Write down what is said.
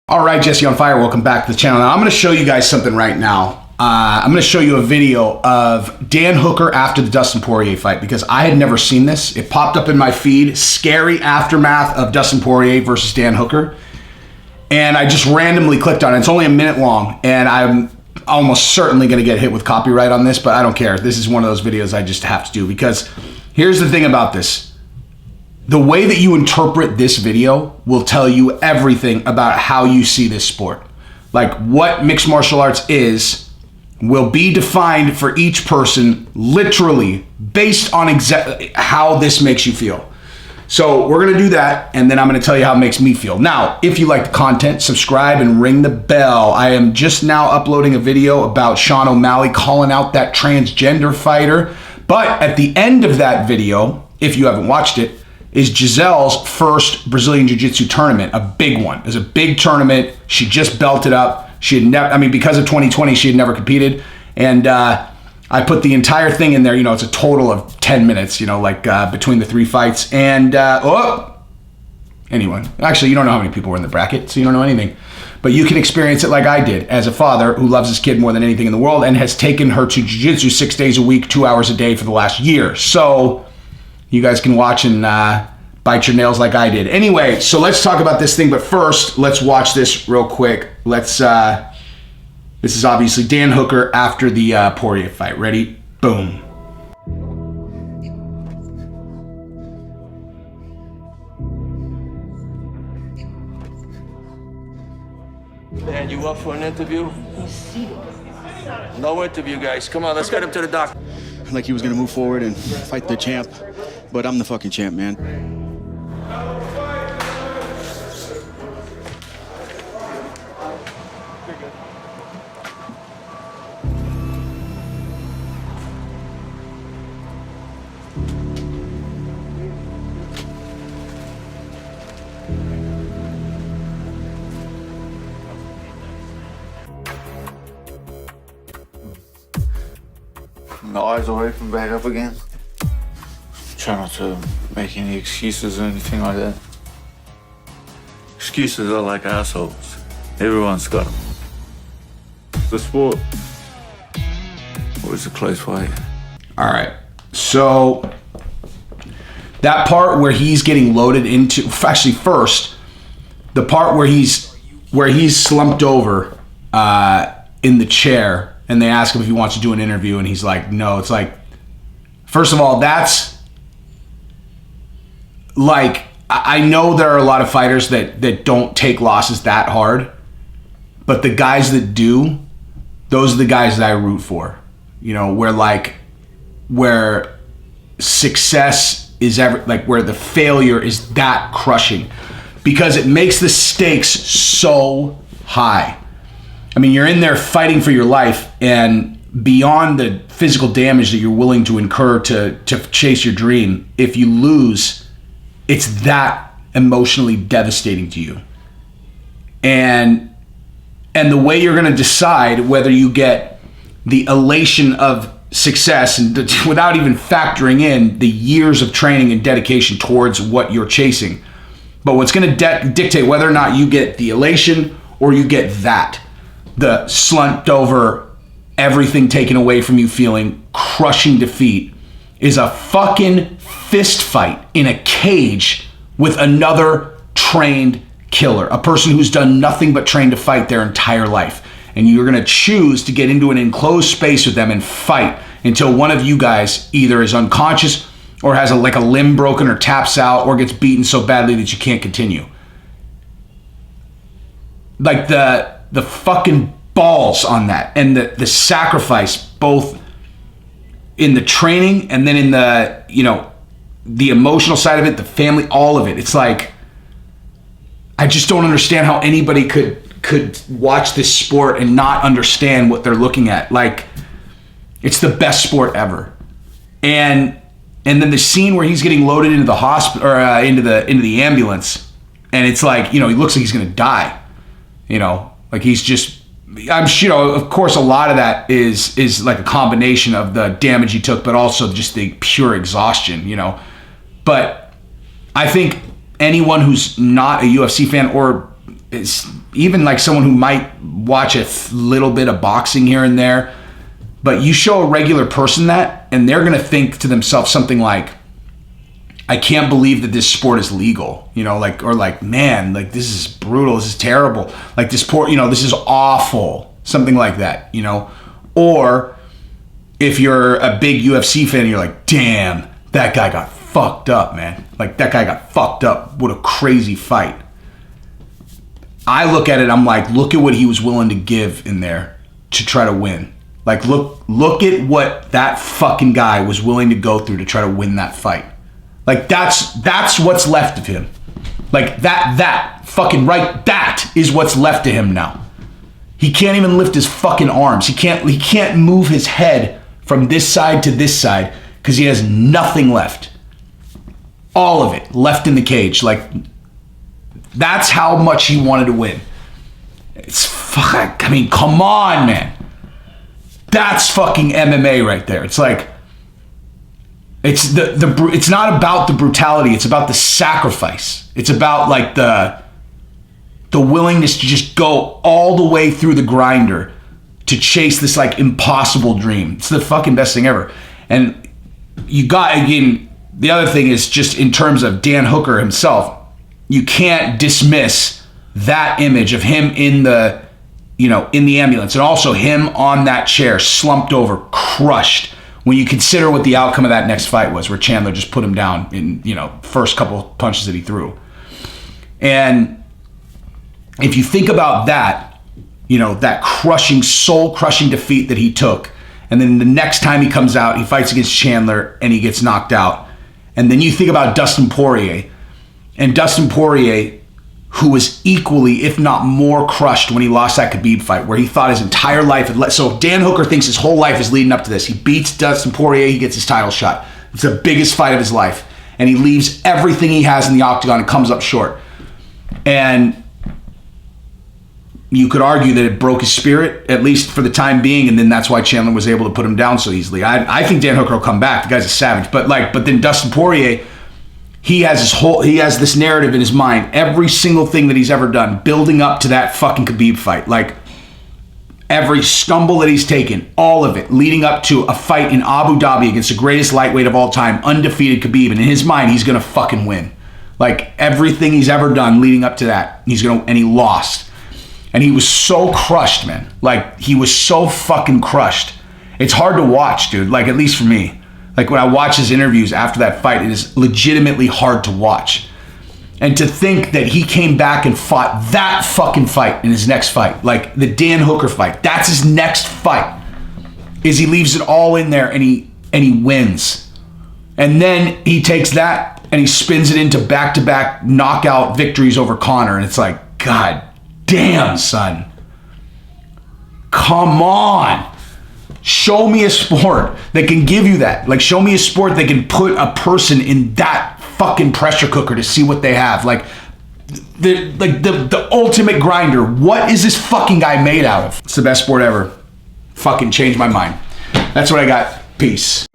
All right, Jesse on Fire, welcome back to the channel. Now, I'm going to show you guys something right now. I'm going to show you a video of Dan Hooker after the Dustin Poirier fight because I had never seen this. It popped up in my feed, scary aftermath of Dustin Poirier versus Dan Hooker. And I just randomly clicked on it. It's only a minute long, and I'm almost certainly going to get hit with copyright on this, but I don't care. This is one of those videos I just have to do because here's the thing about this. The way that you interpret this video will tell you everything about how you see this sport. Like what mixed martial arts is will be defined for each person literally based on exactly how this makes you feel. So we're gonna do that, and then I'm gonna tell you how it makes me feel. Now, if you like the content, subscribe and ring the bell. I am just now uploading a video about Sean O'Malley calling out that transgender fighter. But at the end of that video, if you haven't watched it, is Giselle's first Brazilian Jiu-Jitsu tournament, a big one. It was a big tournament. She just belted up. She had never, because of 2020, she had never competed. And I put the entire thing in there. You know, it's a total of 10 minutes, you know, like between the three fights. And, anyway, actually, you don't know how many people were in the bracket, so you don't know anything. But you can experience it like I did as a father who loves his kid more than anything in the world and has taken her to Jiu-Jitsu 6 days a week, 2 hours a day for the last year. So you guys can watch and bite your nails like I did. Anyway, so let's talk about this thing. But first, let's watch this real quick. Let's. This is obviously Dan Hooker after the Poirier fight. Ready? Boom. Dan, you up for an interview? No interview, guys. Come on, let's get him to the doctor. Like he was gonna move forward and fight the champ, but I'm the fucking champ, man. The eyes away from back up again. Try not to make any excuses or anything like that. Excuses are like assholes. Everyone's got them. The sport was a close fight. All right. So that part where he's getting loaded into, actually first, the part where he's slumped over in the chair, and they ask him if he wants to do an interview, and he's like, no. It's like, first of all, that's like, I know there are a lot of fighters that don't take losses that hard, but the guys that do, those are the guys that I root for. You know, where success is where the failure is that crushing, because it makes the stakes so high. I mean, you're in there fighting for your life, and beyond the physical damage that you're willing to incur to chase your dream, if you lose, it's that emotionally devastating to you. And the way you're going to decide whether you get the elation of success and without even factoring in the years of training and dedication towards what you're chasing. But what's going to dictate whether or not you get the elation or you get that, the slumped over, everything taken away from you feeling, crushing defeat, is a fucking fist fight in a cage with another trained killer, a person who's done nothing but train to fight their entire life. And you're gonna choose to get into an enclosed space with them and fight until one of you guys either is unconscious or has a limb broken or taps out or gets beaten so badly that you can't continue. Like the fucking balls on that, and the sacrifice, both in the training and then in the, you know, the emotional side of it, the family, all of it. It's like, I just don't understand how anybody could watch this sport and not understand what they're looking at. Like, it's the best sport ever. And then the scene where he's getting loaded into the hospital or into the ambulance, and it's like, you know, he looks like he's gonna die. You know, like he's just, I'm sure, you know, of course, a lot of that is like a combination of the damage he took, but also just the pure exhaustion, you know. But I think anyone who's not a UFC fan or it's even like someone who might watch a little bit of boxing here and there, but you show a regular person that, and they're going to think to themselves something like, I can't believe that this sport is legal, you know, like, or like, man, like this is brutal. This is terrible. Like this poor, you know, this is awful. Something like that, you know, or if you're a big UFC fan, you're like, damn, that guy got fucked up, man. Like that guy got fucked up. What a crazy fight. I look at it, I'm like, look at what he was willing to give in there to try to win. Like, look at what that fucking guy was willing to go through to try to win that fight. Like, that's what's left of him. Like, that fucking right, that is what's left of him now. He can't even lift his fucking arms. He can't move his head from this side to this side because he has nothing left. All of it left in the cage. Like, that's how much he wanted to win. It's fuck. I mean, come on, man. That's fucking MMA right there. It's like, it's it's not about the brutality. It's about the sacrifice. It's about like the willingness to just go all the way through the grinder to chase this like impossible dream. It's the fucking best thing ever. And you got, again, the other thing is just in terms of Dan Hooker himself, you can't dismiss that image of him in the, you know, in the ambulance, and also him on that chair, slumped over, crushed, when you consider what the outcome of that next fight was, where Chandler just put him down in, you know, first couple punches that he threw. And if you think about that, you know, that crushing, soul-crushing defeat that he took, and then the next time he comes out, he fights against Chandler and he gets knocked out. And then you think about Dustin Poirier, and Dustin Poirier, who was equally, if not more, crushed when he lost that Khabib fight, where he thought his entire life had so Dan Hooker thinks his whole life is leading up to this. He beats Dustin Poirier, he gets his title shot. It's the biggest fight of his life. And he leaves everything he has in the octagon and comes up short. And you could argue that it broke his spirit, at least for the time being, and then that's why Chandler was able to put him down so easily. I think Dan Hooker will come back. The guy's a savage. But then Dustin Poirier, he has this narrative in his mind, every single thing that he's ever done, building up to that fucking Khabib fight. Like, every stumble that he's taken, all of it, leading up to a fight in Abu Dhabi against the greatest lightweight of all time, undefeated Khabib, and in his mind, he's gonna fucking win. Like, everything he's ever done leading up to that, and he lost. And he was so crushed, man. Like, he was so fucking crushed. It's hard to watch, dude, like, at least for me. Like, when I watch his interviews after that fight, it is legitimately hard to watch. And to think that he came back and fought that fucking fight in his next fight, like the Dan Hooker fight, that's his next fight, is he leaves it all in there and he wins. And then he takes that and he spins it into back-to-back knockout victories over Conor. And it's like, God damn, son. Come on. Show me a sport that can give you that. Like, show me a sport that can put a person in that fucking pressure cooker to see what they have. Like the ultimate grinder. What is this fucking guy made out of? It's the best sport ever. Fucking changed my mind. That's what I got. Peace.